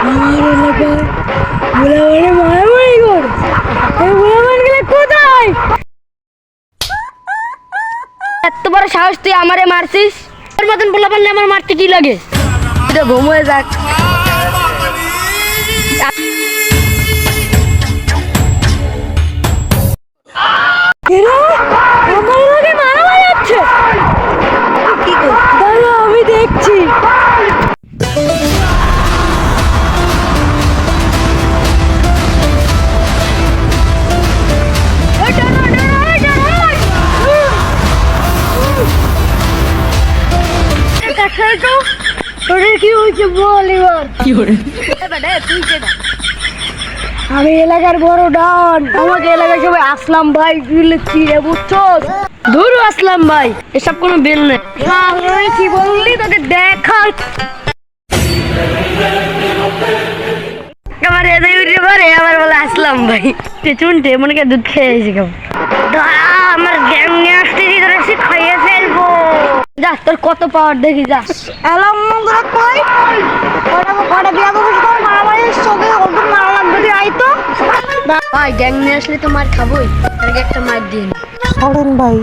আমার এলাকায় বুলাবারে মারামারি করছে। এই বুলাবানগুলো কোথায়? এত বড় সাহস, তুই আমারে মারছিস? তোর মতন বুলাবানলে আমার মারতে কি লাগে? এটা ঘুমোয় যাক। আমার এলাকায় মারামারি হচ্ছে। কি কর? দাঁড়া, আমি দেখছি। কি হয়েছে বল এবার? আমি এলাকার বড় ডন। আমাকে এলাকার সবাই আসলাম ভাই বলেছি, বুঝছো? ধুর আসলাম ভাই, এসব কোনো বিল নেই। কি বললি তোকে দেখা আমার এদের উঠে পরে আবার বলে আসলাম ভাই। চুনটে মনে করে দুধ খেয়ে এসে কেমন আমার গ্যাং নিয়ে আসতেছি, তোরা সে খাইয়ে ফেলবো। যা, তোর কত পাওয়ার দেখি যা। এলাম কই কটা বিয়া করছিস? তোর মারামারি চোখে ওদের মারা লাগবে, তুই আই তো ভাই। গ্যাং নিয়ে আসলে তো মার খাবোই, একটা মার দিন। সরেন ভাই।